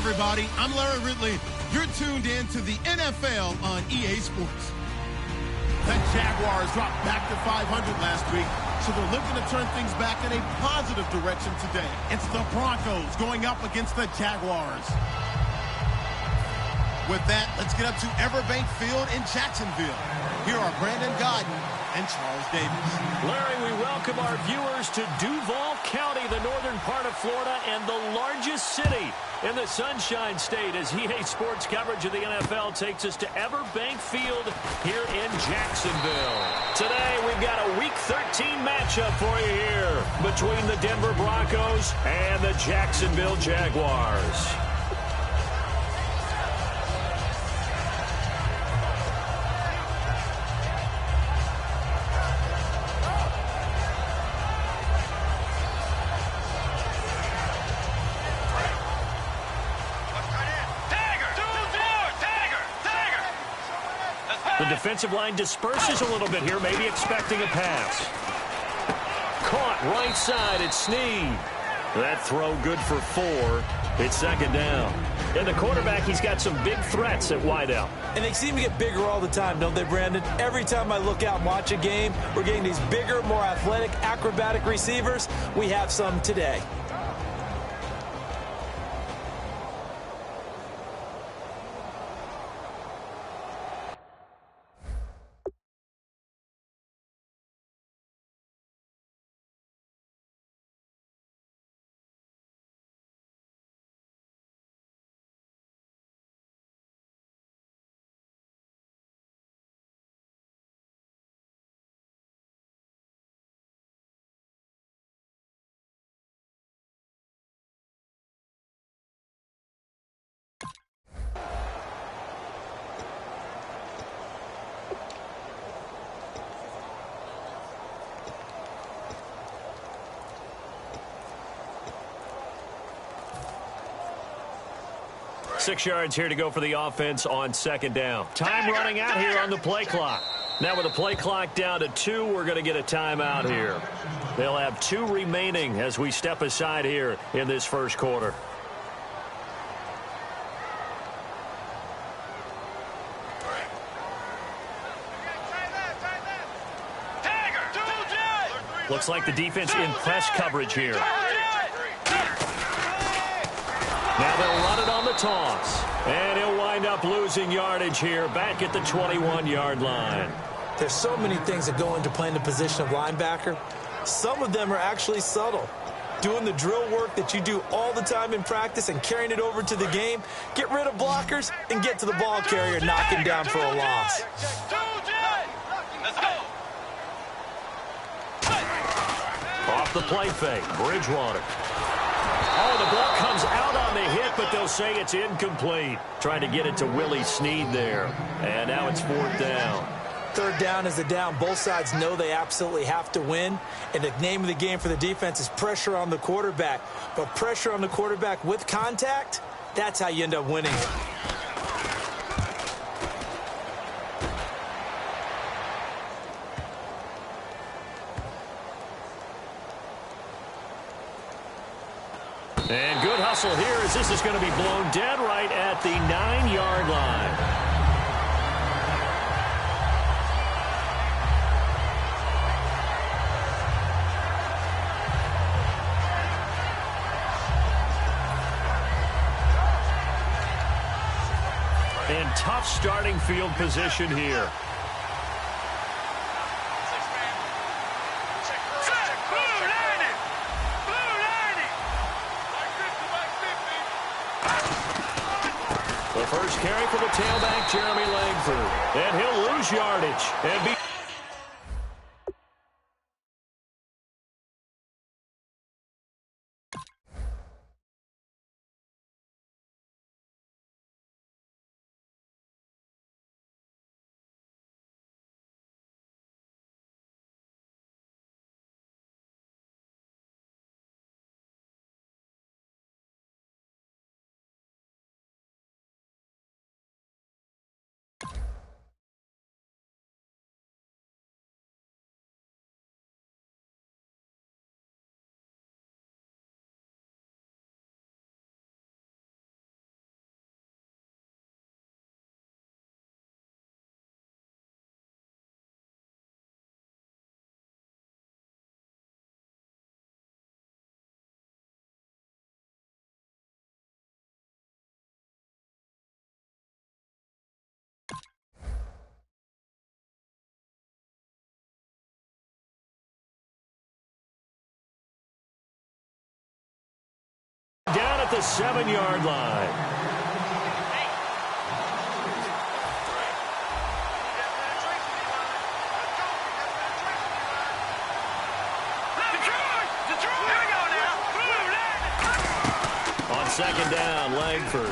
everybody. I'm Larry Ridley. You're tuned in to the NFL on EA Sports. The Jaguars dropped back to 500 last week, so they're looking to turn things back in a positive direction today. It's the Broncos going up against the Jaguars. With that, let's get up to Everbank Field in Jacksonville. Here are Brandon Godden and Charles Davis. Larry, we welcome our viewers to Duval County, the northern part of Florida, and the largest city in the Sunshine State, as EA Sports coverage of the NFL takes us to Everbank Field here in Jacksonville. Today, we've got a Week 13 matchup for you here between the Denver Broncos and the Jacksonville Jaguars. The defensive line disperses a little bit here, maybe expecting a pass. Caught right side, it's Snead. That throw good for 4. It's second down. And the quarterback, he's got some big threats at wideout. And they seem to get bigger all the time, don't they, Brandon? Every time I look out and watch a game, we're getting these bigger, more athletic, acrobatic receivers. We have some today. Six yards here to go for the offense on second down. Time running out here on the play clock. Now with the play clock down to 2, we're going to get a timeout here. They'll have 2 remaining as we step aside here in this first quarter. Looks like the defense in press coverage here. Now they'll run it on the toss. And he'll wind up losing yardage here back at the 21-yard line. There's so many things that go into playing the position of linebacker. Some of them are actually subtle. Doing the drill work that you do all the time in practice and carrying it over to the game. Get rid of blockers and get to the ball carrier, knocking down for a loss. Off the play fake, Bridgewater. Oh, the ball comes out on the hit, but they'll say it's incomplete. Trying to get it to Willie Snead there. And now it's 4th down. Third down is the down. Both sides know they absolutely have to win. And the name of the game for the defense is pressure on the quarterback. But pressure on the quarterback with contact, that's how you end up winning. And good hustle here as this is going to be blown dead right at the 9-yard line. And tough starting field position here. The first carry for the tailback, Jeremy Langford. And he'll lose yardage and be at the 7-yard line. On second down, Langford.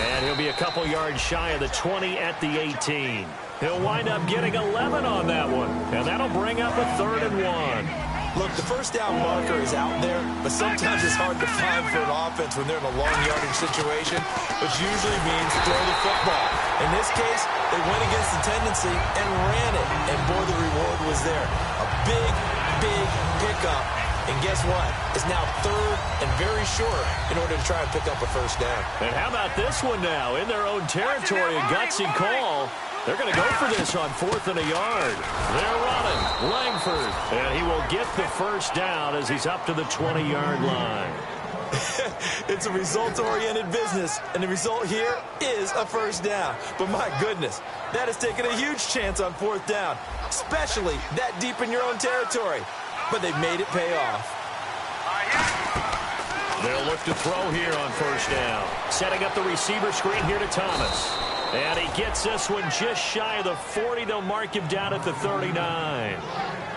And he'll be a couple yards shy of the 20 at the 18. He'll wind up getting 11 on that one. And that'll bring up a 3rd and 1. Look, the first down marker is out there, but sometimes it's hard to find for an offense when they're in a long yardage situation, which usually means throw the football. In this case, they went against the tendency and ran it. And boy, the reward was there. A big, big pickup. And guess what? It's now 3rd and very short in order to try and pick up a first down. And how about this one now? In their own territory, a gutsy call. They're going to go for this on 4th and a yard. They're running. Langford. And he will get the first down as he's up to the 20-yard line. It's a results-oriented business, and the result here is a first down. But my goodness, that has taken a huge chance on 4th down, especially that deep in your own territory. But they've made it pay off. They'll look to throw here on first down. Setting up the receiver screen here to Thomas. And he gets this one just shy of the 40. They'll mark him down at the 39.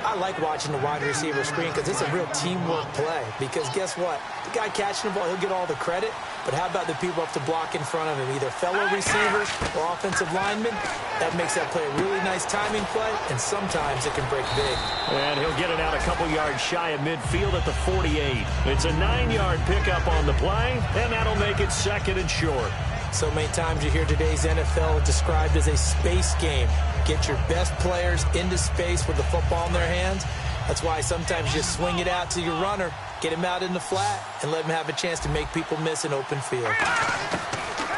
I like watching the wide receiver screen because it's a real teamwork play. Because guess what? The guy catching the ball, he'll get all the credit. But how about the people up to block in front of him, either fellow receivers or offensive linemen? That makes that play a really nice timing play, and sometimes it can break big. And he'll get it out a couple yards shy of midfield at the 48. It's a 9-yard pickup on the play, and that'll make it 2nd and short. So many times you hear today's NFL described as a space game. Get your best players into space with the football in their hands. That's why sometimes you just swing it out to your runner, get him out in the flat, and let him have a chance to make people miss an open field.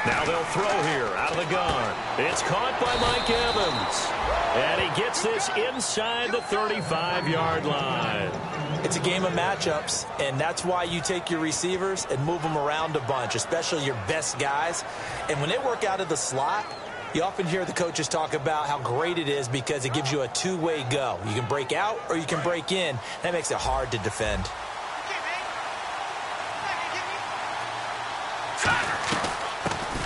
Now they'll throw here out of the gun. It's caught by Mike Evans. And he gets this inside the 35-yard line. It's a game of matchups, and that's why you take your receivers and move them around a bunch, especially your best guys. And when they work out of the slot, you often hear the coaches talk about how great it is because it gives you a two-way go. You can break out or you can break in. That makes it hard to defend.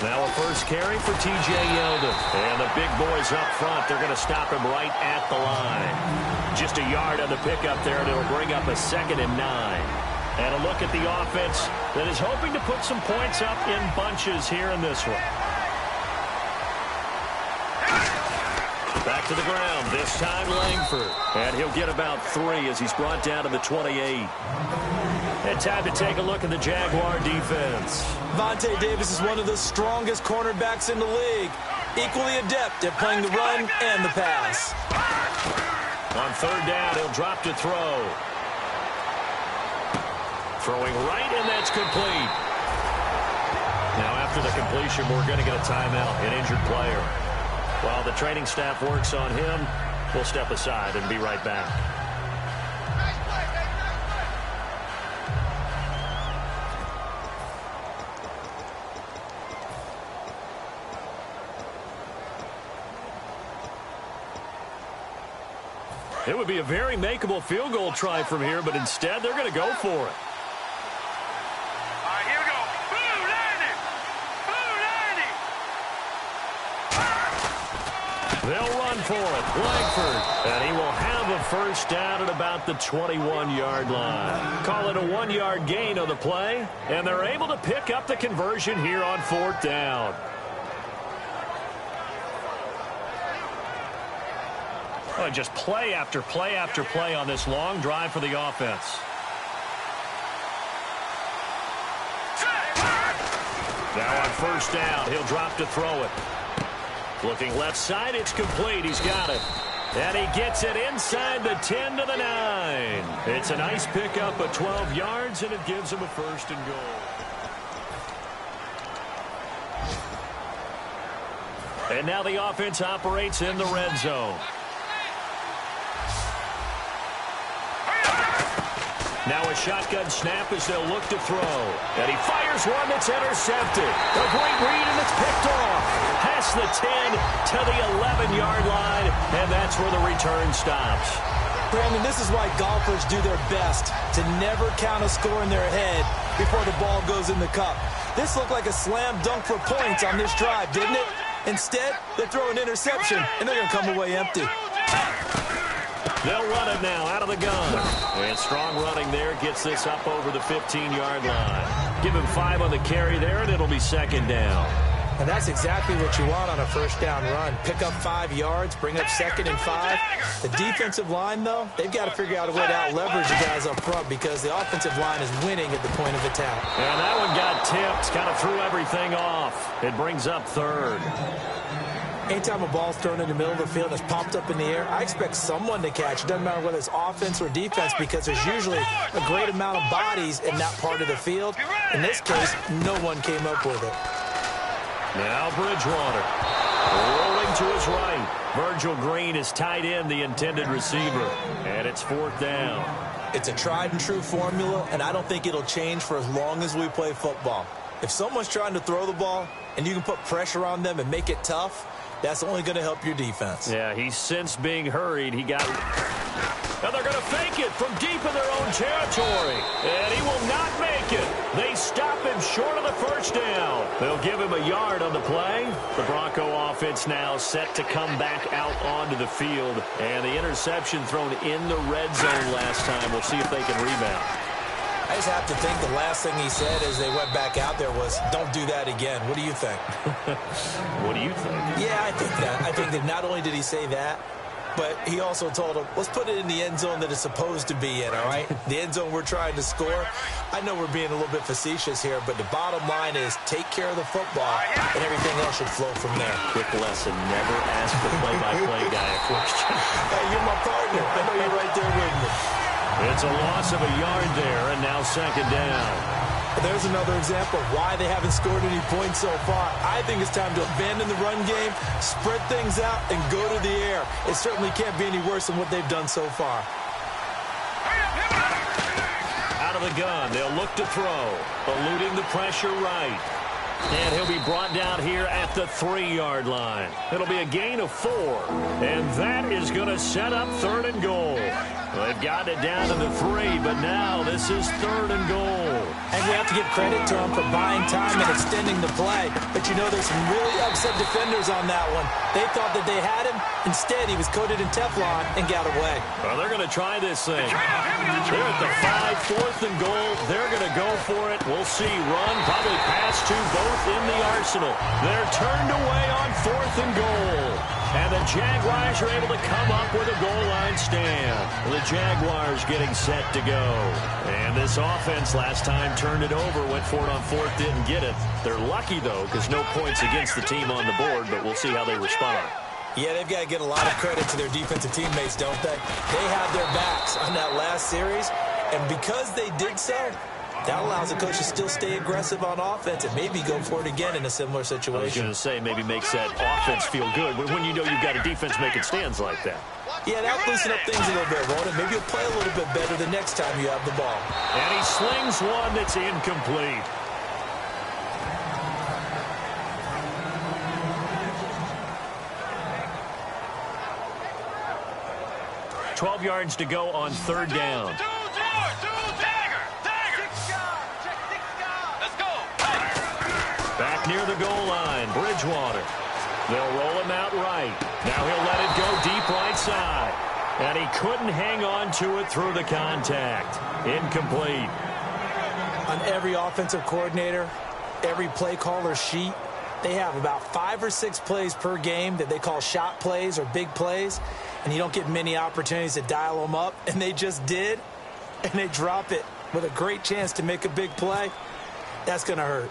Now a first carry for T.J. Yeldon. And the big boys up front, they're going to stop him right at the line. Just a yard on the pickup there, and it'll bring up a 2nd and 9. And a look at the offense that is hoping to put some points up in bunches here in this one. Back to the ground, this time Langford. And he'll get about 3 as he's brought down to the 28. And time to take a look at the Jaguar defense. Vontae Davis is one of the strongest cornerbacks in the league. Equally adept at playing the run and the pass. On 3rd down, he'll drop to throw. Throwing right, and that's complete. Now after the completion, we're going to get a timeout, an injured player. While the training staff works on him, we'll step aside and be right back. It would be a very makeable field goal try from here, but instead they're going to go for it. All right, here we go. Boom, landing. Boom, landing. They'll run for it. Langford. And he will have a first down at about the 21-yard line. Call it a 1-yard gain on the play, and they're able to pick up the conversion here on 4th down. Oh, just play after play after play on this long drive for the offense. Now on 1st down, he'll drop to throw it. Looking left side, it's complete. He's got it. And he gets it inside the 10 to the 9. It's a nice pickup of 12 yards, and it gives him a 1st and goal. And now the offense operates in the red zone. Now a shotgun snap as they'll look to throw. And he fires one that's intercepted. A great read, and it's picked off. Past the 10 to the 11-yard line, and that's where the return stops. Brandon, this is why golfers do their best to never count a score in their head before the ball goes in the cup. This looked like a slam dunk for points on this drive, didn't it? Instead, they throw an interception, and they're going to come away empty. They'll run it now out of the gun. And strong running there gets this up over the 15-yard line. Give him 5 on the carry there, and it'll be second down. And that's exactly what you want on a first down run. Pick up 5 yards, bring up 2nd and 5. The defensive line, though, they've got to figure out a way to out-leverage the guys up front because the offensive line is winning at the point of attack. And that one got tipped, kind of threw everything off. It brings up 3rd. Anytime a ball's thrown in the middle of the field and it's popped up in the air, I expect someone to catch. It doesn't matter whether it's offense or defense because there's usually a great amount of bodies in that part of the field. In this case, no one came up with it. Now Bridgewater rolling to his right. Virgil Green is tight end, the intended receiver. And it's 4th down. It's a tried and true formula, and I don't think it'll change for as long as we play football. If someone's trying to throw the ball and you can put pressure on them and make it tough, that's only going to help your defense. Yeah, he's since being hurried. He got... And they're going to fake it from deep in their own territory. And he will not make it. They stop him short of the first down. They'll give him a yard on the play. The Bronco offense now set to come back out onto the field. And the interception thrown in the red zone last time. We'll see if they can rebound. I just have to think the last thing he said as they went back out there was, don't do that again. What do you think? What do you think? Yeah, I think that. I think that not only did he say that, but he also told him, let's put it in the end zone that it's supposed to be in, all right? The end zone we're trying to score. I know we're being a little bit facetious here, but the bottom line is take care of the football, and everything else should flow from there. Quick lesson, never ask the play-by-play guy a question. Hey, you're my partner. I know you're right there with me. It's a loss of a yard there, and now 2nd down. There's another example of why they haven't scored any points so far. I think it's time to abandon the run game, spread things out, and go to the air. It certainly can't be any worse than what they've done so far. Out of the gun, they'll look to throw, eluding the pressure right. And he'll be brought down here at the 3-yard line. It'll be a gain of 4. And that is going to set up 3rd and goal. Well, they've got it down to the 3, but now this is 3rd and goal. And we have to give credit to him for buying time and extending the play. But you know, there's some really upset defenders on that one. They thought that they had him. Instead, he was coated in Teflon and got away. Well, they're going to try this thing. They're at the 5, 4th and goal. They're going to go for it. We'll see. Run, probably pass to both in the arsenal. They're turned away on 4th and goal. And the Jaguars are able to come up with a goal line stand. The Jaguars getting set to go. And this offense last time turned it over, went for it on 4th, didn't get it. They're lucky, though, because no points against the team on the board, but we'll see how they respond. Yeah, they've got to get a lot of credit to their defensive teammates, don't they? They had their backs on that last series, and because they did so, that allows the coach to still stay aggressive on offense and maybe go for it again in a similar situation. I was going to say maybe makes that offense feel good when you know you've got a defense making stands like that. Yeah, that'll loosen up things a little bit, won't it? Maybe you'll play a little bit better the next time you have the ball. And he slings one that's incomplete. $12 yards to go on 3rd down. Back near the goal line, Bridgewater. They'll roll him out right. Now he'll let it go deep right side. And he couldn't hang on to it through the contact. Incomplete. On every offensive coordinator, every play caller sheet, they have about 5 or 6 plays per game that they call shot plays or big plays. And you don't get many opportunities to dial them up. And they just did. And they drop it with a great chance to make a big play. That's going to hurt.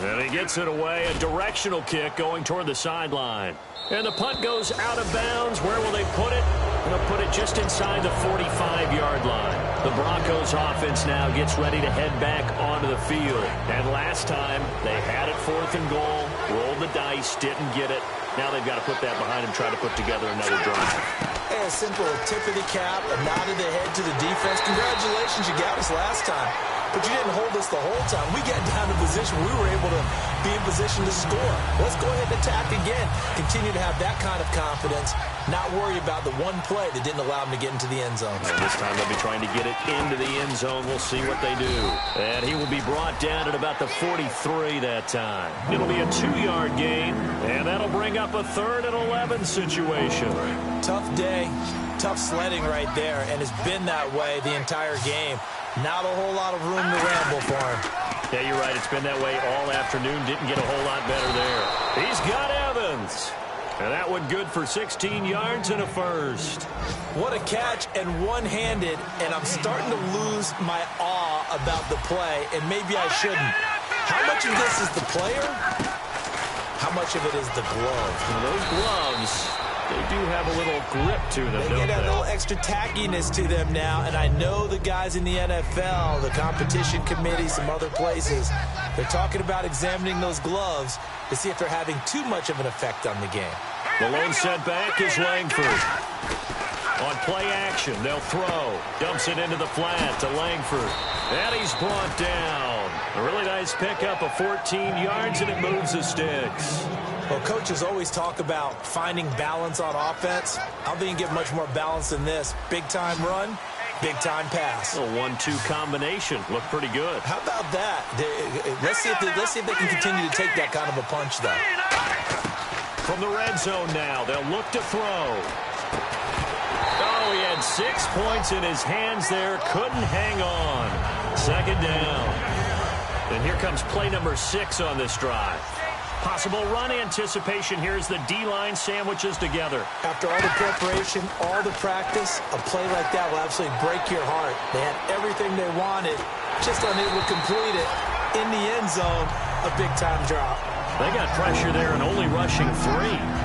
And he gets it away. A directional kick going toward the sideline. And the punt goes out of bounds. Where will they put it? They'll put it just inside the 45-yard line. The Broncos offense now gets ready to head back onto the field. And last time, they had it 4th and goal, rolled the dice, didn't get it. Now they've got to put that behind them, try to put together another drive. Hey, a simple tip of the cap, a nod of the head to the defense. Congratulations, you got us last time. But you didn't hold us the whole time. We got down to position. We were able to be in position to score. Let's go ahead and attack again. Continue to have that kind of confidence not worry about the one play that didn't allow him to get into the end zone. And this time they'll be trying to get it into the end zone. We'll see what they do. And he will be brought down at about the 43 that time. It'll be a 2-yard gain, and that'll bring up a 3rd and 11 situation. Tough day, tough sledding right there, and it's been that way the entire game. Not a whole lot of room to ramble for him. Yeah, you're right. It's been that way all afternoon. Didn't get a whole lot better there. He's got Evans. And that one good for 16 yards and a first. What a catch, and one-handed, and I'm starting to lose my awe about the play, and maybe I shouldn't. How much of this is the player? How much of it is the glove? And those gloves, they do have a little grip to them, They get a little extra tackiness to them now, and I know the guys in the NFL, the competition committee, some other places, they're talking about examining those gloves to see if they're having too much of an effect on the game. The lone setback is Langford. On play action, they'll throw. Dumps it into the flat to Langford. And he's brought down. A really nice pickup of 14 yards, and it moves the sticks. Well, coaches always talk about finding balance on offense. I don't think you get much more balance than this. Big-time run, big-time pass. A 1-2 combination. Looked pretty good. How about that? Let's see if they can continue to take that kind of a punch, though. From the red zone now, they'll look to throw. Oh, he had 6 points in his hands there. Couldn't hang on. 2nd down. And here comes play number 6 on this drive. Possible run anticipation. Here's the D-line sandwiches together. After all the preparation, all the practice, a play like that will absolutely break your heart. They had everything they wanted, just unable to complete it. In the end zone, a big-time drop. They got pressure there and only rushing 3.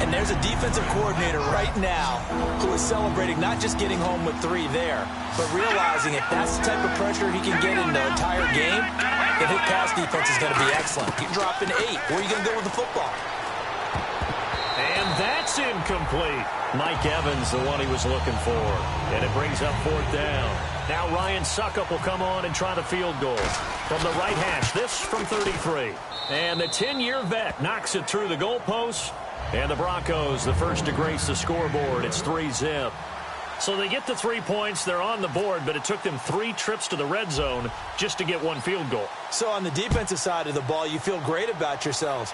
And there's a defensive coordinator right now who is celebrating not just getting home with 3 there, but realizing if that's the type of pressure he can get in the entire game, then his pass defense is going to be excellent. You're dropping 8. Where are you going to go with the football? And that's incomplete. Mike Evans, the one he was looking for. And it brings up 4th down. Now Ryan Suckup will come on and try the field goal. From the right hash, this from 33. And the 10-year vet knocks it through the goalpost. And the Broncos, the first to grace the scoreboard. It's 3-zip. So they get the 3 points. They're on the board, but it took them 3 trips to the red zone just to get 1 field goal. So on the defensive side of the ball, you feel great about yourselves.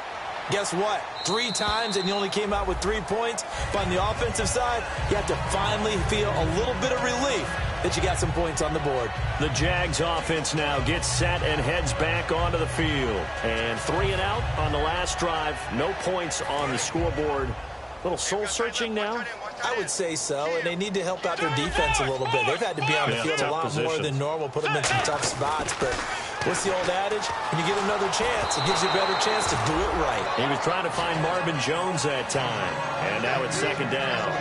Guess what? 3 times and you only came out with 3 points. But on the offensive side, you have to finally feel a little bit of relief that you got some points on the board. The Jags offense now gets set and heads back onto the field. And 3 and out on the last drive. No points on the scoreboard. Little soul-searching now? I would say so, and they need to help out their defense a little bit. They've had to be on the field a lot more than normal, put them in some tough spots. But what's the old adage? When you get another chance, it gives you a better chance to do it right. He was trying to find Marvin Jones that time. And now it's 2nd down.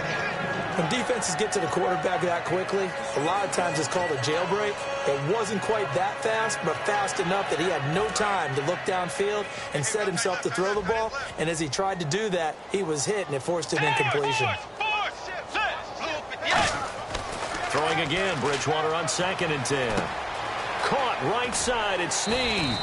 When defenses get to the quarterback that quickly, a lot of times it's called a jailbreak. It wasn't quite that fast, but fast enough that he had no time to look downfield and set himself to throw the ball. And as he tried to do that, he was hit, and it forced an incompletion. Throwing again, Bridgewater on 2nd and 10. Caught right side, it's Snead.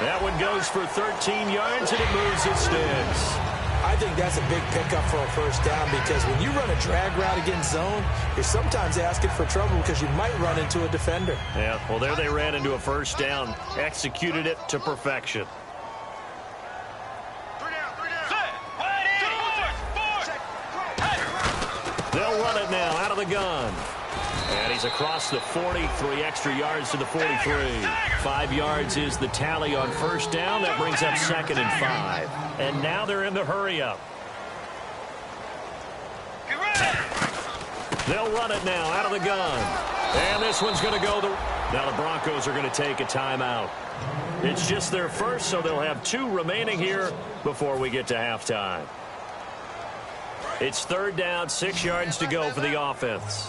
That one goes for 13 yards, and it moves its sticks. I think that's a big pickup for a first down because when you run a drag route against zone, you're sometimes asking for trouble because you might run into a defender. Yeah, well, there they ran into a first down, executed it to perfection. They'll run it now out of the gun. And he's across the 40, 3 extra yards to the 43. 5 yards is the tally on first down. That brings up 2nd and 5. And now they're in the hurry-up. They'll run it now out of the gun. And this one's going to go the... Now the Broncos are going to take a timeout. It's just their first, so they'll have 2 remaining here before we get to halftime. It's 3rd down, 6 yards to go for the offense.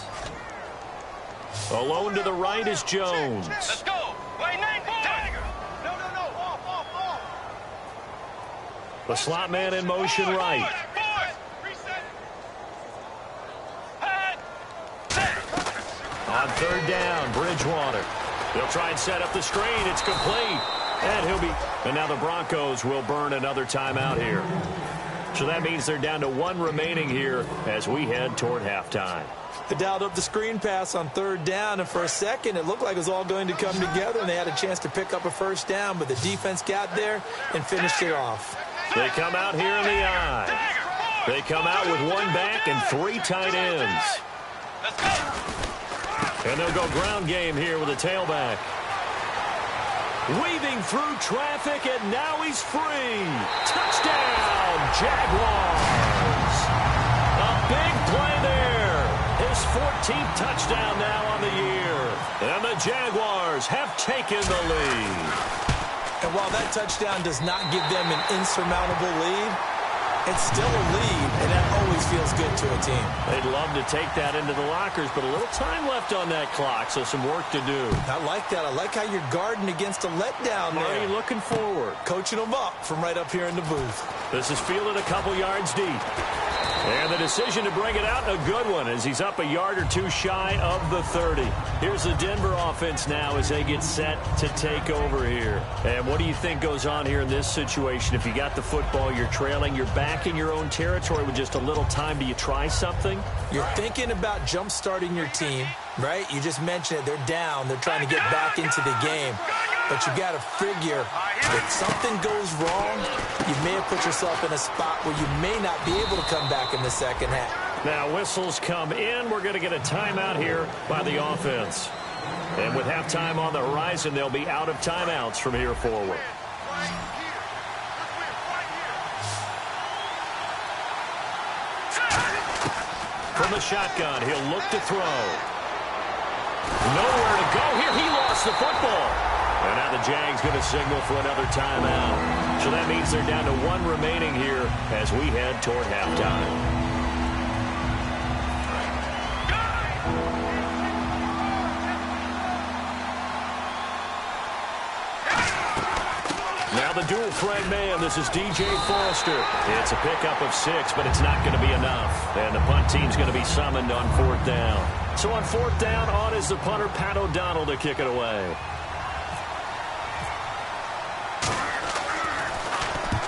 Alone to the right is Jones. Let's go. Wait, 9 No. Off. The slot man in motion right. On 3rd down, Bridgewater. They'll try and set up the screen. It's complete. And he'll be... And now the Broncos will burn another timeout here. So that means they're down to 1 remaining here as we head toward halftime. They dialed up the screen pass on 3rd down, and for a second it looked like it was all going to come together, and they had a chance to pick up a 1st down, but the defense got there and finished it off. They come out here in the eye. They come out with 1 back and 3 tight ends. And they'll go ground game here with a tailback. Weaving through traffic, and now he's free. Touchdown, Jaguars. A big play there. His 14th touchdown now on the year. And the Jaguars have taken the lead. And while that touchdown does not give them an insurmountable lead, it's still a lead, and that always feels good to a team. They'd love to take that into the lockers, but a little time left on that clock, so some work to do. I like that. I like how you're guarding against a letdown there. Marty looking forward. Coaching them up from right up here in the booth. This is fielded a couple yards deep. And the decision to bring it out, a good one, as he's up a yard or 2 shy of the 30. Here's the Denver offense now as they get set to take over here. And what do you think goes on here in this situation? If you got the football, you're trailing, you're back in your own territory with just a little time. Do you try something? You're thinking about jump-starting your team, right? You just mentioned it. They're down. They're trying to get back into the game. But you got to figure if something goes wrong, you may have put yourself in a spot where you may not be able to come back in the second half. Now whistles come in. We're going to get a timeout here by the offense. And with halftime on the horizon, they'll be out of timeouts from here forward. From the shotgun, he'll look to throw. Nowhere to go here. He lost the football. And now the Jags going to signal for another timeout. So that means they're down to 1 remaining here as we head toward halftime. Now the dual threat man. This is DJ Foster. It's a pickup of 6, but it's not going to be enough. And the punt team's going to be summoned on 4th down. So on 4th down, on is the punter, Pat O'Donnell, to kick it away.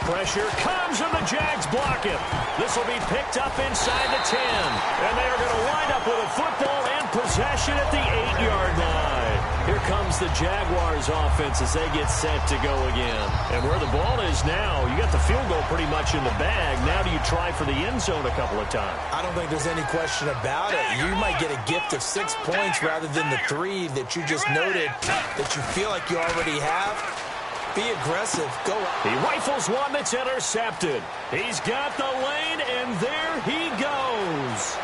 Pressure comes, and the Jags block it. This will be picked up inside the 10. And they are going to wind up with a football and possession at the 8-yard line. Here comes the Jaguars offense as they get set to go again. And where the ball is now, you got the field goal pretty much in the bag. Now do you try for the end zone a couple of times? I don't think there's any question about it. You might get a gift of 6 points rather than the 3 that you just noted that you feel like you already have. Be aggressive. Go. He rifles one that's intercepted. He's got the lane, and there he goes.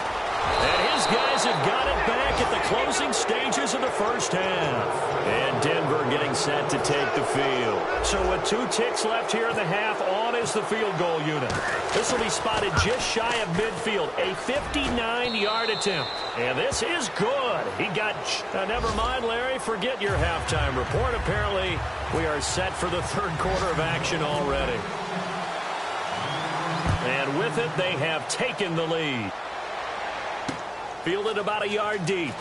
And his guys have got it back at the closing stages of the first half. And Denver getting set to take the field. So with 2 ticks left here in the half, on is the field goal unit. This will be spotted just shy of midfield. A 59-yard attempt. And this is good. He got... never mind, Larry. Forget your halftime report. Apparently, we are set for the 3rd quarter of action already. And with it, they have taken the lead. Fielded about a yard deep.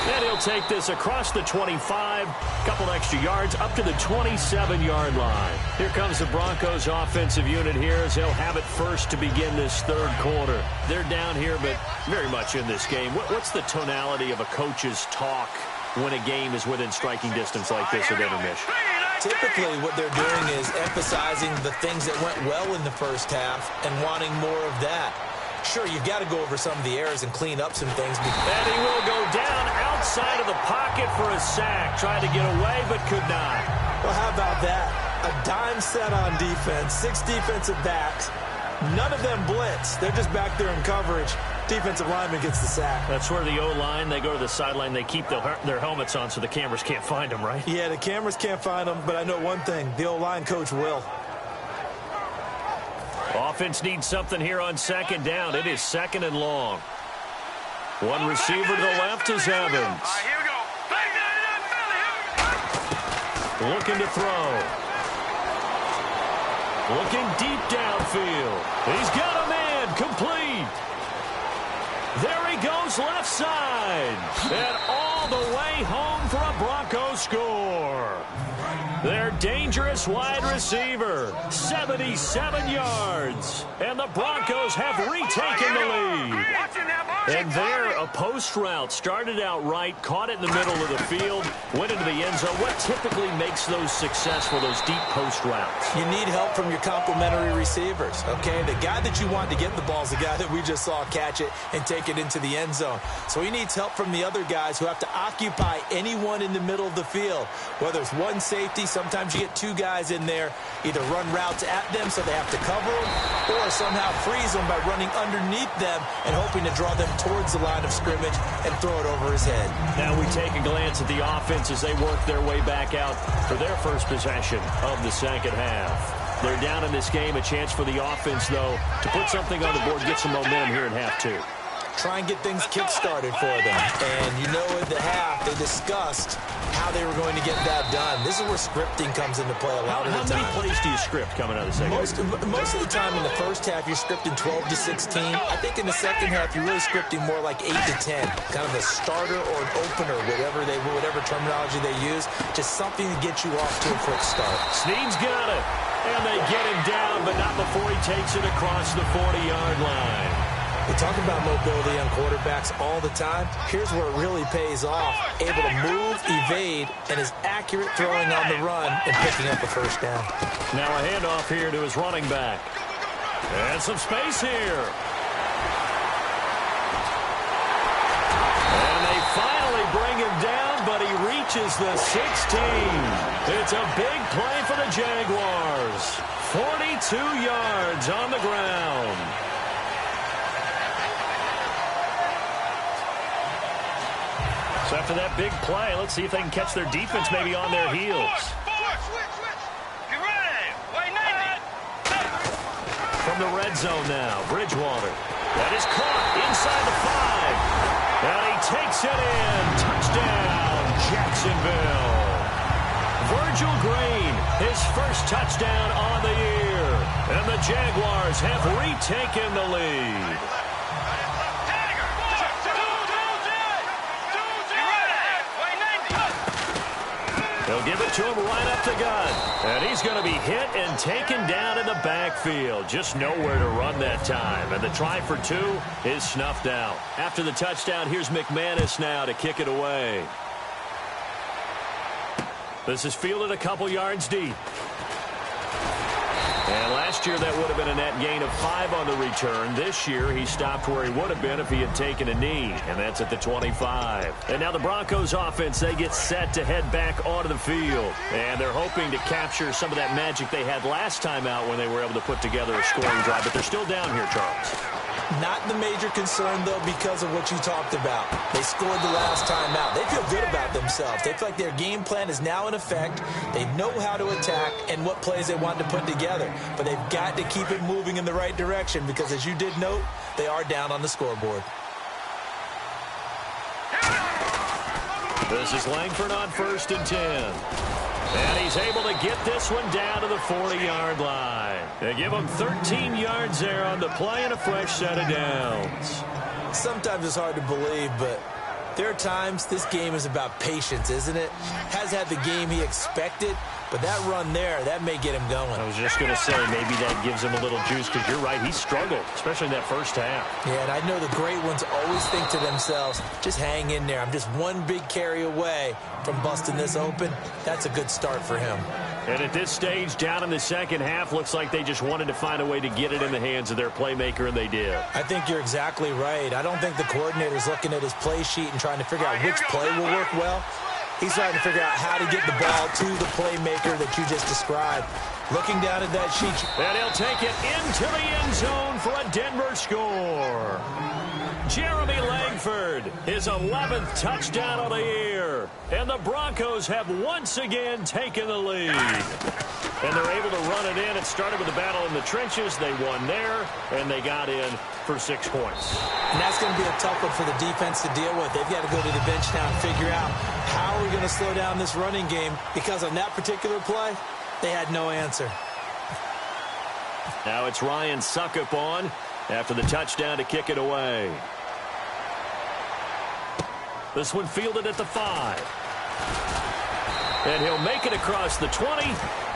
And he'll take this across the 25, couple extra yards, up to the 27-yard line. Here comes the Broncos offensive unit here as they'll have it first to begin this 3rd quarter. They're down here, but very much in this game. What's the tonality of a coach's talk when a game is within striking distance like this at intermission? Typically, what they're doing is emphasizing the things that went well in the first half and wanting more of that. Sure, you've got to go over some of the errors and clean up some things. And he will go down outside of the pocket for a sack. Tried to get away, but could not. Well, how about that? A dime set on defense, 6 defensive backs. None of them blitz. They're just back there in coverage. Defensive lineman gets the sack. That's where the O-line, they go to the sideline, they keep their helmets on so the cameras can't find them, right? Yeah, the cameras can't find them, but I know one thing. The O-line coach will. Offense needs something here on 2nd down. It is 2nd and long. One receiver to the left is Evans. Here we go. Looking to throw. Looking deep downfield. He's got a man. Complete. There he goes left side. And all the way home for a Broncos score. Their dangerous wide receiver, 77 yards. And the Broncos have retaken the lead. And there, a post route started out right, caught it in the middle of the field, went into the end zone. What typically makes those successful, those deep post routes? You need help from your complementary receivers, okay? The guy that you want to get the ball is the guy that we just saw catch it and take it into the end zone. So he needs help from the other guys who have to occupy anyone in the middle of the field, whether it's one safety. Sometimes you get two guys in there, either run routes at them so they have to cover them, or somehow freeze them by running underneath them and hoping to draw them towards the line of scrimmage and throw it over his head. Now we take a glance at the offense as they work their way back out for their first possession of the second half. They're down in this game. A chance for the offense, though, to put something on the board, get some momentum here in half two. Try and get things kick-started for them. And you know at the half, they discussed how they were going to get that done. This is where scripting comes into play a lot of the time. How many plays do you script coming out of the second half? Most of the time in the first half, you're scripting 12 to 16. I think in the second half, you're really scripting more like 8 to 10. Kind of a starter or an opener, whatever terminology they use. Just something to get you off to a quick start. Snead's got it. And they get him down, but not before he takes it across the 40-yard line. We talk about mobility on quarterbacks all the time. Here's where it really pays off. Able to move, evade, and is accurate throwing on the run and picking up a first down. Now a handoff here to his running back. And some space here. And they finally bring him down, but he reaches the 16. It's a big play for the Jaguars. 42 yards on the ground. So after that big play, let's see if they can catch their defense maybe on their heels. From the red zone now, Bridgewater. That is caught inside the 5. And he takes it in. Touchdown, Jacksonville. Virgil Green, his first touchdown on the year. And the Jaguars have retaken the lead. They'll give it to him right up the gut. And he's going to be hit and taken down in the backfield. Just nowhere to run that time. And the try for 2 is snuffed out. After the touchdown, here's McManus now to kick it away. This is fielded a couple yards deep. And last year, that would have been a net gain of 5 on the return. This year, he stopped where he would have been if he had taken a knee, and that's at the 25. And now the Broncos offense, they get set to head back onto the field. And they're hoping to capture some of that magic they had last time out when they were able to put together a scoring drive. But they're still down here, Charles. Not the major concern, though, because of what you talked about. They scored the last time out. They feel good about themselves. They feel like their game plan is now in effect. They know how to attack and what plays they want to put together. But they've got to keep it moving in the right direction because, as you did note, they are down on the scoreboard. This is Langford on 1st and 10. And he's able to get this one down to the 40-yard line. They give him 13 yards there on the play and a fresh set of downs. Sometimes it's hard to believe, but there are times this game is about patience, isn't it? Has had the game he expected, but that run there, that may get him going. I was just going to say, maybe that gives him a little juice because you're right, he struggled, especially in that first half. Yeah, and I know the great ones always think to themselves, just hang in there. I'm just one big carry away from busting this open. That's a good start for him. And at this stage, down in the second half, looks like they just wanted to find a way to get it in the hands of their playmaker, and they did. I think you're exactly right. I don't think the coordinator's looking at his play sheet and trying to figure out which play will work well. He's trying to figure out how to get the ball to the playmaker that you just described. Looking down at that sheet. And he'll take it into the end zone for a Denver score. Jeremy Langford, his 11th touchdown of the year. And the Broncos have once again taken the lead. And they're able to run it in. It started with a battle in the trenches. They won there, and they got in for 6 points. And that's going to be a tough one for the defense to deal with. They've got to go to the bench now and figure out how are we going to slow down this running game, because on that particular play, they had no answer. Now it's Ryan Suckup on after the touchdown to kick it away. This one fielded at the 5. And he'll make it across the 20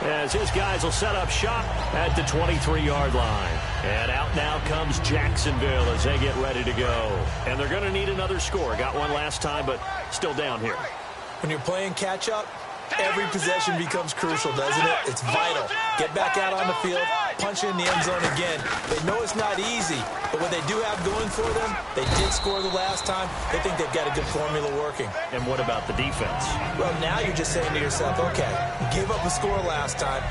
as his guys will set up shop at the 23-yard line. And out now comes Jacksonville as they get ready to go. And they're going to need another score. Got one last time, but still down here. When you're playing catch-up, every possession becomes crucial, doesn't it? It's vital. Get back out on the field, punch it in the end zone again. They know it's not easy, but what they do have going for them, they did score the last time. They think they've got a good formula working. And what about the defense? Well, now you're just saying to yourself, okay, gave up a score last time.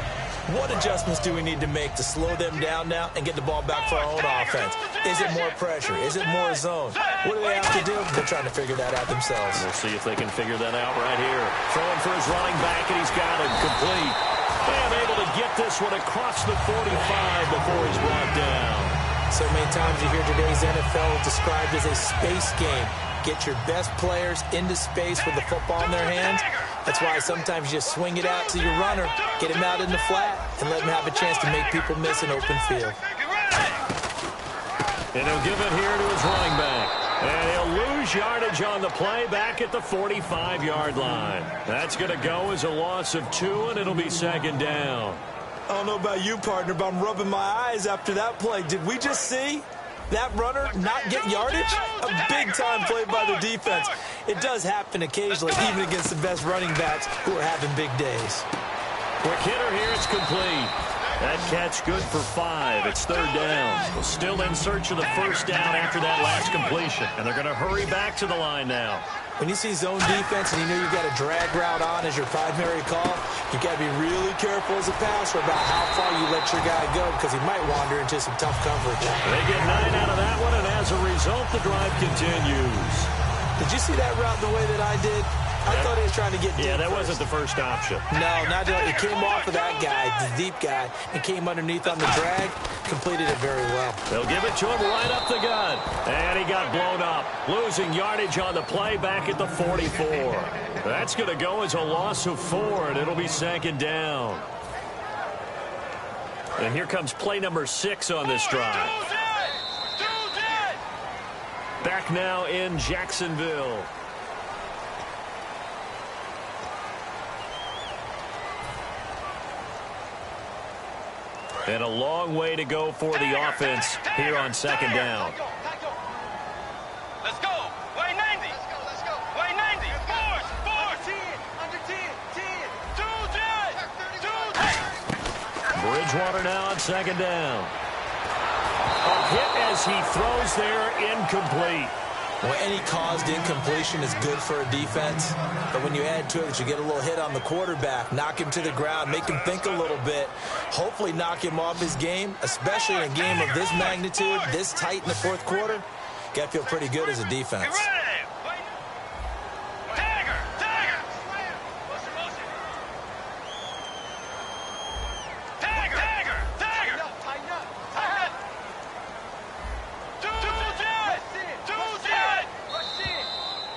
What adjustments do we need to make to slow them down now and get the ball back for our own offense? Is it more pressure? Is it more zone? What do they have to do? They're trying to figure that out themselves. We'll see if they can figure that out right here. Throwing for his running back, and he's got him complete. And able to get this one across the 45 before he's brought down. So many times you hear today's NFL described as a space game. Get your best players into space with the football in their hands. That's why sometimes you just swing it out to your runner, get him out in the flat, and let him have a chance to make people miss an open field. And he'll give it here to his running back. And he'll lose yardage on the play back at the 45-yard line. That's going to go as a loss of 2, and it'll be second down. I don't know about you, partner, but I'm rubbing my eyes after that play. Did we just see that runner not get yardage? A big-time play by the defense. It does happen occasionally, even against the best running backs who are having big days. Quick hitter here, it's complete. That catch good for 5. It's third down. Still in search of the first down after that last completion. And they're going to hurry back to the line now. When you see zone defense and you know you've got a drag route on as your primary call, you've got to be really careful as a passer about how far you let your guy go because he might wander into some tough coverage. They get 9 out of that one, and as a result, the drive continues. Did you see that route the way that I did? I thought he was trying to get deep. Yeah, that first. wasn't the first option. No, not at all. It came off of that guy, the deep guy, and came underneath on the drag, completed it very well. They'll give it to him right up the gut. And he got blown up, losing yardage on the play back at the 44. That's going to go as a loss of 4, and it'll be second down. And here comes play number 6 on this drive. Back now in Jacksonville. And a long way to go for the offense here on second down. Let's go. Way 90. Let's go. Way 90. Force. 10. Under 10. 10. Bridgewater now on second down. A hit as he throws there, incomplete. Well, any caused incompletion is good for a defense, but when you add to it that you get a little hit on the quarterback, knock him to the ground, make him think a little bit, hopefully knock him off his game, especially in a game of this magnitude, this tight in the fourth quarter, got to feel pretty good as a defense.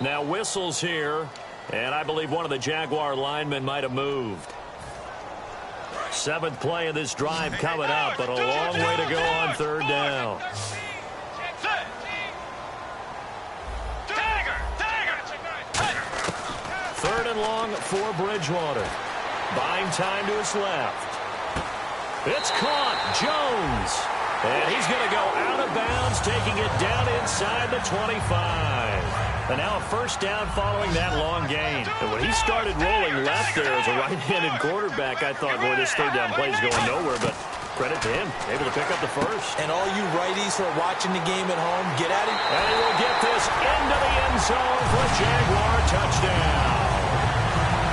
Now whistles here, and I believe one of the Jaguar linemen might have moved. 7th play of this drive coming up, but a long way to go on third down. Third and long for Bridgewater. Buying time to his left. It's caught. Jones. And he's going to go out of bounds, taking it down inside the 25. And now a first down following that long gain. And when he started rolling left there as a right-handed quarterback, I thought, boy, this third down play is going nowhere. But credit to him, able to pick up the first. And all you righties who are watching the game at home, get at him. And he will get this into the end zone for a Jaguar touchdown.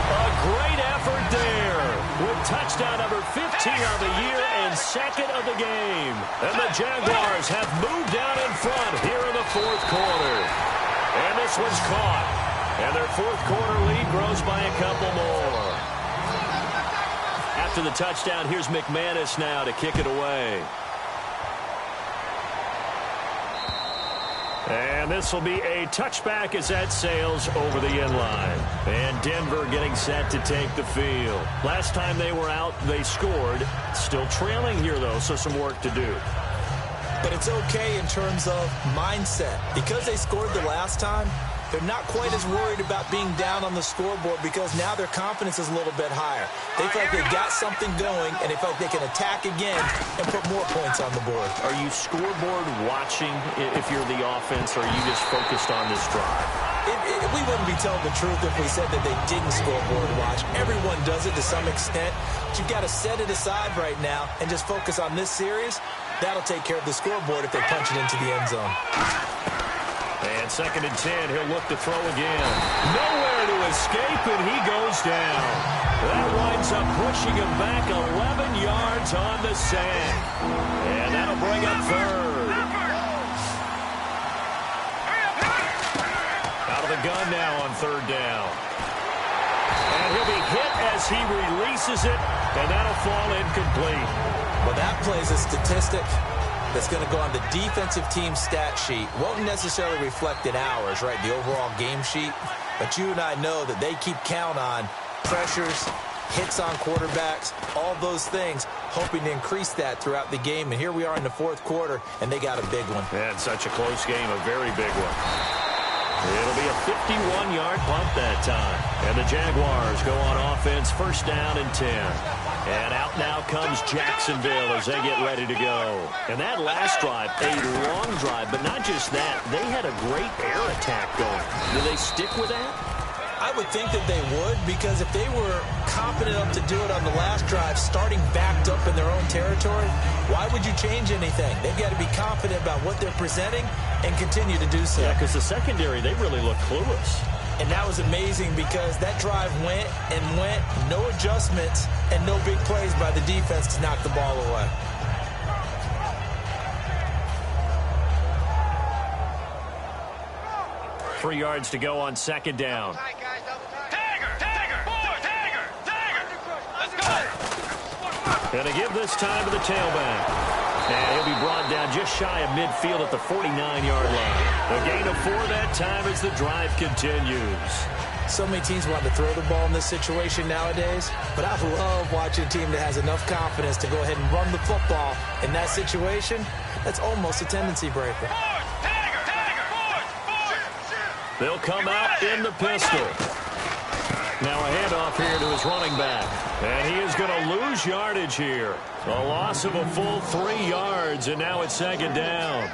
A great effort there with touchdown number 15 on the year and second of the game. And the Jaguars have moved down in front here in the fourth quarter. And this one's caught. And their fourth quarter lead grows by a couple more. After the touchdown, here's McManus now to kick it away. And this will be a touchback as that sails over the end line. And Denver getting set to take the field. Last time they were out, they scored. Still trailing here, though, so some work to do. But it's okay in terms of mindset. Because they scored the last time, they're not quite as worried about being down on the scoreboard because now their confidence is a little bit higher. They feel like they've got something going, and they feel like they can attack again and put more points on the board. Are you scoreboard watching if you're the offense, or are you just focused on this drive? We wouldn't be telling the truth if we said that they didn't scoreboard watch. Everyone does it to some extent, but you've got to set it aside right now and just focus on this series. That'll take care of the scoreboard if they punch it into the end zone. And 2nd and 10, he'll look to throw again. Nowhere to escape, and he goes down. That winds up pushing him back 11 yards on the sack. And that'll bring up 3rd. Out of the gun now on 3rd down. And he'll be hit as he releases it, and that'll fall incomplete. Well, that plays a statistic that's going to go on the defensive team stat sheet. Won't necessarily reflect in ours, right, the overall game sheet. But you and I know that they keep count on pressures, hits on quarterbacks, all those things, hoping to increase that throughout the game. And here we are in the 4th quarter, and they got a big one. And such a close game, a very big one. It'll be a 51-yard punt that time. And the Jaguars go on offense, 1st down and 10. And out now comes Jacksonville as they get ready to go. And that last drive, a long drive, but not just that. They had a great air attack going. Do they stick with that? I would think that they would, because if they were confident enough to do it on the last drive, starting backed up in their own territory, why would you change anything? They've got to be confident about what they're presenting and continue to do so. Yeah, because the secondary, they really look clueless. And that was amazing because that drive went and went, no adjustments and no big plays by the defense to knock the ball away. Three yards to go on 2nd down. And to give this time to the tailback. And he'll be brought down just shy of midfield at the 49-yard line. A gain of 4 that time as the drive continues. So many teams want to throw the ball in this situation nowadays, but I love watching a team that has enough confidence to go ahead and run the football in that situation. That's almost a tendency breaker. They'll come out in the pistol. Now a handoff here to his running back. And he is going to lose yardage here. A loss of a full 3 yards, and now it's 2nd down.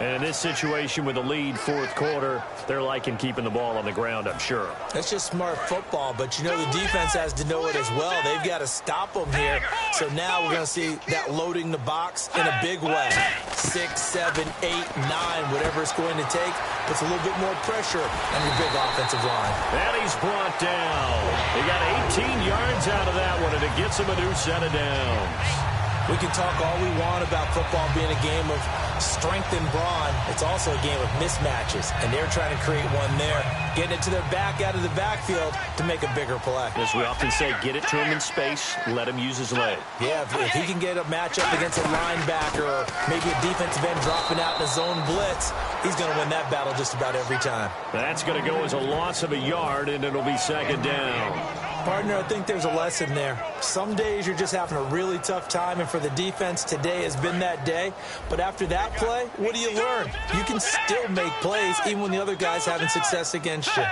And in this situation with the lead 4th quarter, they're liking keeping the ball on the ground, I'm sure. That's just smart football, but you know the defense has to know it as well. They've got to stop them here. So now we're going to see that loading the box in a big way. 6, 7, 8, 9, whatever it's going to take, puts a little bit more pressure on your big offensive line. And he's brought down. He got 18 yards out of that one, and it gets him a new set of downs. We can talk all we want about football being a game of strength and brawn. It's also a game of mismatches, and they're trying to create one there, getting it to their back out of the backfield to make a bigger play. As we often say, get it to him in space, let him use his leg. Yeah, if he can get a matchup against a linebacker or maybe a defensive end dropping out in a zone blitz, he's going to win that battle just about every time. That's going to go as a loss of a yard, and it'll be 2nd down. Partner, I think there's a lesson there. Some days you're just having a really tough time, and for the defense, today has been that day. But after that play, what do you learn? You can still make plays even when the other guy's having success against you.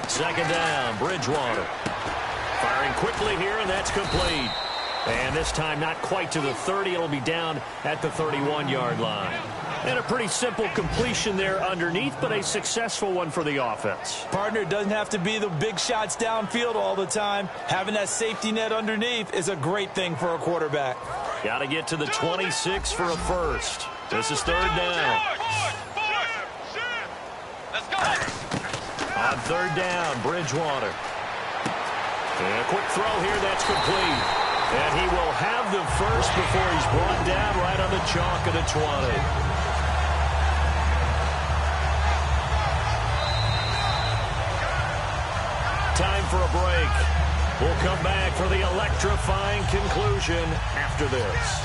2nd down, Bridgewater. Firing quickly here, and that's complete. And this time not quite to the 30. It'll be down at the 31-yard line. And a pretty simple completion there underneath, but a successful one for the offense. Partner, it doesn't have to be the big shots downfield all the time. Having that safety net underneath is a great thing for a quarterback. Got to get to the 26 for a first. This is 3rd down. Let's go. On 3rd down, Bridgewater. And a quick throw here, that's complete. And he will have the first before he's brought down right on the chalk at a 20. Time for a break. We'll come back for the electrifying conclusion after this.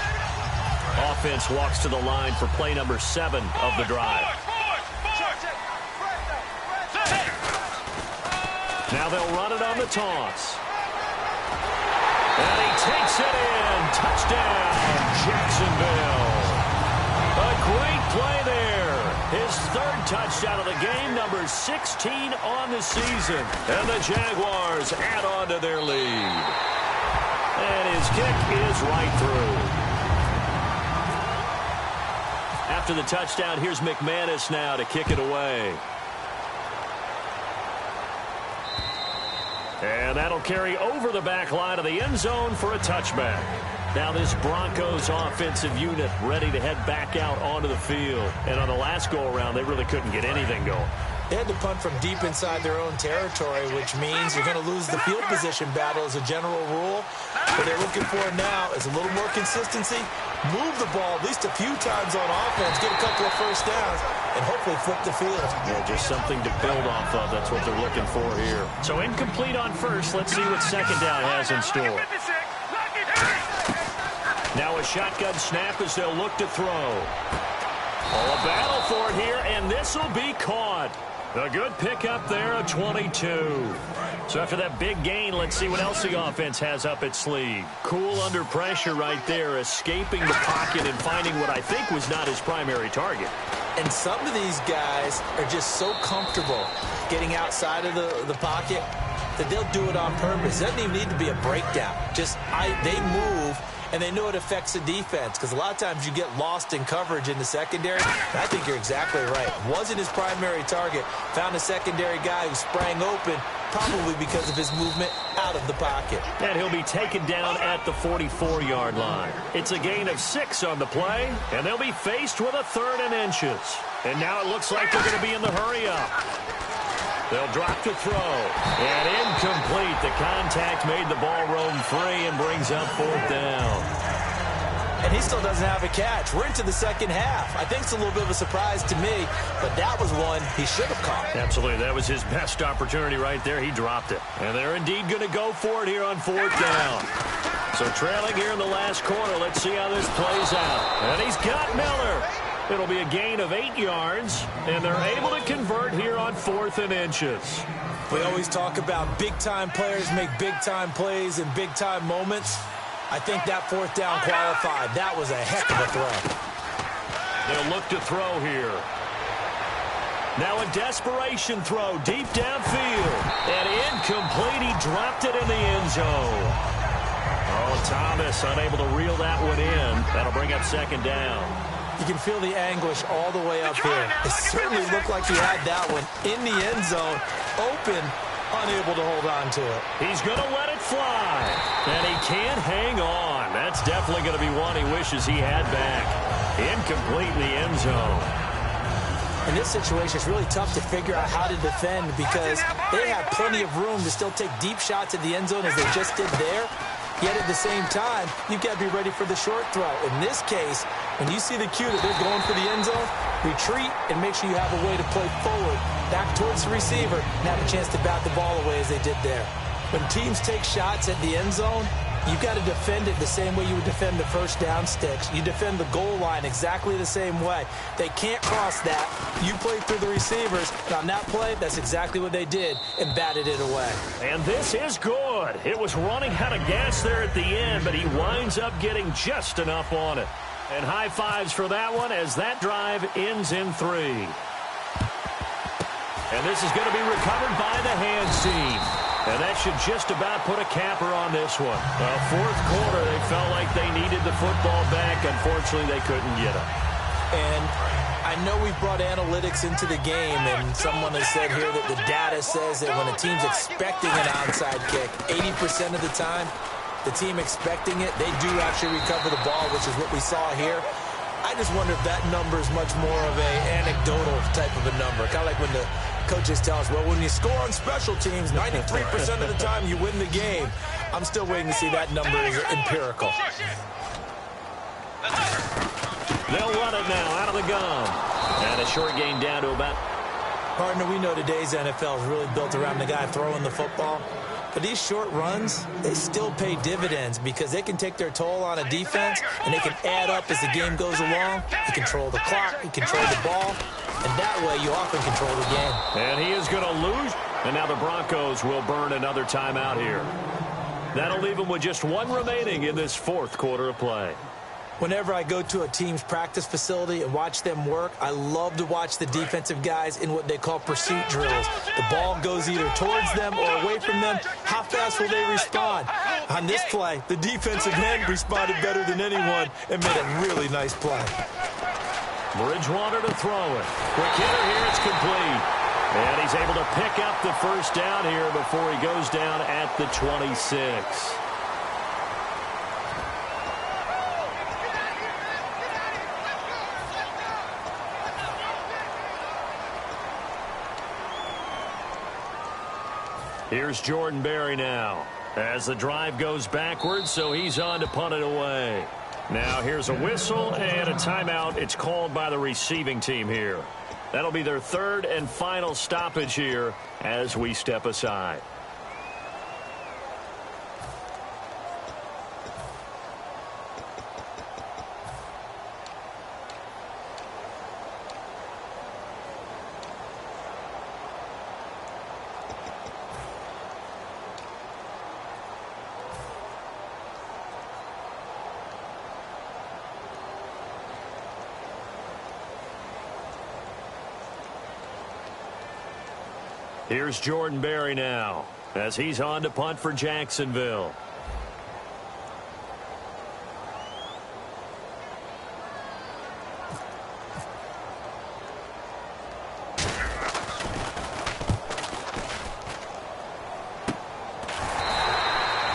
Offense walks to the line for play number 7 of the drive. Now they'll run it on the toss. And he takes it in. Touchdown, Jacksonville. A great play there. His 3rd third touchdown of the game, number 16 on the season. And the Jaguars add on to their lead. And his kick is right through. After the touchdown, here's McManus now to kick it away. And that'll carry over the back line of the end zone for a touchback. Now this Broncos offensive unit ready to head back out onto the field. And on the last go-around, they really couldn't get anything going. They had to punt from deep inside their own territory, which means you're going to lose the field position battle as a general rule. What they're looking for now is a little more consistency, move the ball at least a few times on offense, get a couple of first downs, and hopefully flip the field. Yeah, just something to build off of. That's what they're looking for here. So incomplete on first. Let's see what second down has in store. Now a shotgun snap as they'll look to throw. Oh, a battle for it here, and this will be caught. A good pickup there, a 22. So after that big gain, let's see what else the offense has up its sleeve. Cool under pressure right there, escaping the pocket and finding what I think was not his primary target. And some of these guys are just so comfortable getting outside of the pocket that they'll do it on purpose. It doesn't even need to be a breakdown. Just they move, and they know it affects the defense because a lot of times you get lost in coverage in the secondary. And I think you're exactly right. Wasn't his primary target. Found a secondary guy who sprang open, probably because of his movement out of the pocket. And he'll be taken down at the 44-yard line. It's a gain of 6 on the play, and they'll be faced with a 3rd and inches. And now it looks like they're going to be in the hurry-up. They'll drop to throw. And incomplete. The contact made the ball roam free and brings up 4th down. And he still doesn't have a catch. We're into the second half. I think it's a little bit of a surprise to me, but that was one he should have caught. Absolutely. That was his best opportunity right there. He dropped it. And they're indeed going to go for it here on 4th down. So trailing here in the last quarter. Let's see how this plays out. And he's got Miller. It'll be a gain of 8 yards, and they're able to convert here on 4th and inches. We always talk about big-time players make big-time plays in big-time moments. I think that 4th down qualified. That was a heck of a throw. They'll look to throw here. Now a desperation throw deep downfield. And incomplete. He dropped it in the end zone. Oh, Thomas unable to reel that one in. That'll bring up 2nd down. You can feel the anguish all the way up here. It certainly looked like he had that one in the end zone, open, unable to hold on to it. He's going to let it fly, and he can't hang on. That's definitely going to be one he wishes he had back. Incomplete in the end zone. In this situation, it's really tough to figure out how to defend because they have plenty of room to still take deep shots at the end zone as they just did there. Yet at the same time, you've got to be ready for the short throw. In this case, when you see the cue that they're going for the end zone, retreat and make sure you have a way to play forward, back towards the receiver, and have a chance to bat the ball away as they did there. When teams take shots at the end zone, you've got to defend it the same way you would defend the first down sticks. You defend the goal line exactly the same way. They can't cross that. You play through the receivers. And on that play, that's exactly what they did and batted it away. And this is good. It was running out of gas there at the end, but he winds up getting just enough on it. And high fives for that one as that drive ends in 3. And this is going to be recovered by the hands team. And that should just about put a capper on this one. Well, 4th quarter, they felt like they needed the football back. Unfortunately, they couldn't get it. And I know we brought analytics into the game, and someone has said here that the data says that when a team's expecting an onside kick, 80% of the time, the team expecting it, they do actually recover the ball, which is what we saw here. I just wonder if that number is much more of a anecdotal type of a number. Kind of like when the coaches tell us, well, when you score on special teams, 93% of the time you win the game. I'm still waiting to see that number is empirical. They'll run it now out of the gun. And a short gain down to about... Partner, we know today's NFL is really built around the guy throwing the football. But these short runs, they still pay dividends because they can take their toll on a defense and they can add up as the game goes along. You control the clock, you control the ball, and that way you often control the game. And he is going to lose. And now the Broncos will burn another timeout here. That'll leave them with just 1 remaining in this 4th quarter of play. Whenever I go to a team's practice facility and watch them work, I love to watch the defensive guys in what they call pursuit drills. The ball goes either towards them or away from them. How fast will they respond? On this play, the defensive end responded better than anyone and made a really nice play. Bridgewater to throw it. Quick hitter here, it's complete. And he's able to pick up the first down here before he goes down at the 26. Here's Jordan Berry now as the drive goes backwards, so he's on to punt it away. Now here's a whistle and a timeout. It's called by the receiving team here. That'll be their third and final stoppage here as we step aside. Here's Jordan Berry now as he's on to punt for Jacksonville.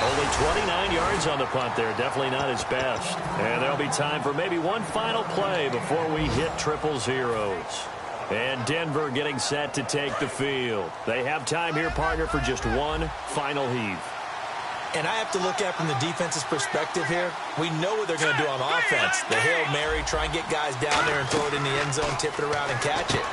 Only 29 yards on the punt there. Definitely not his best. And there'll be time for maybe one final play before we hit triple zeros. And Denver getting set to take the field. They have time here, partner, for just one final heave. And I have to look at from the defense's perspective here. We know what they're going to do on offense. The Hail Mary, try and get guys down there and throw it in the end zone, tip it around and catch it.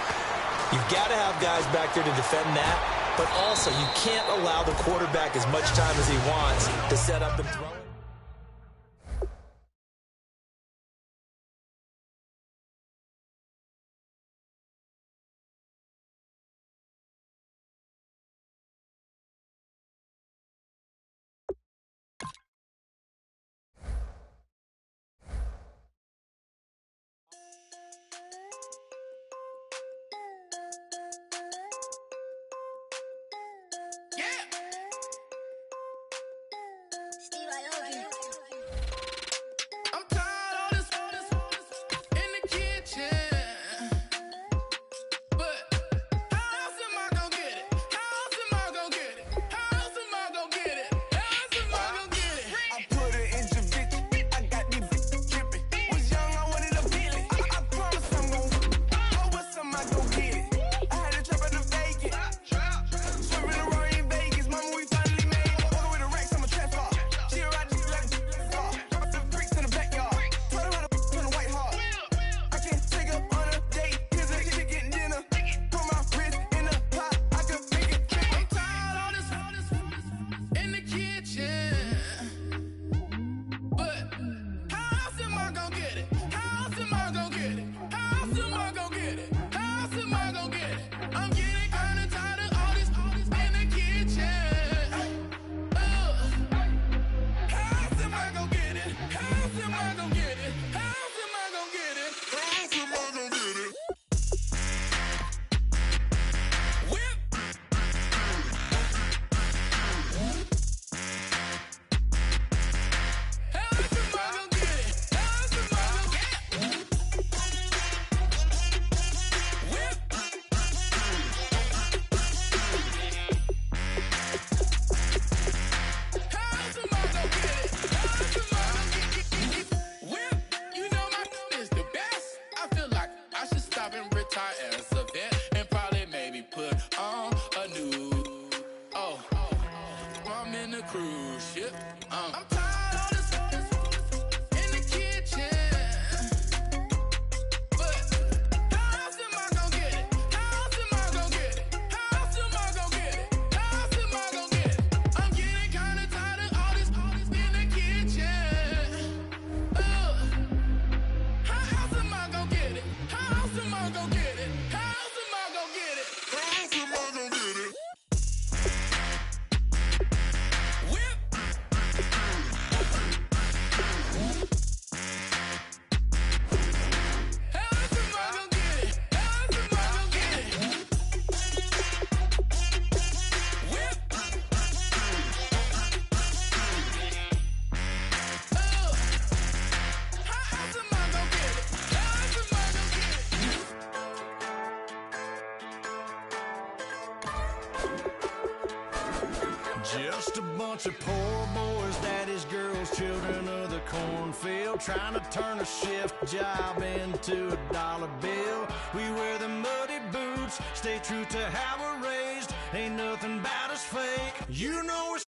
You've got to have guys back there to defend that. But also, you can't allow the quarterback as much time as he wants to set up and throw it. Just a bunch of poor boys, daddy's girls, children of the cornfield, trying to turn a shift job into a dollar bill. We wear the muddy boots, stay true to how we're raised. Ain't nothing about us fake. You know we're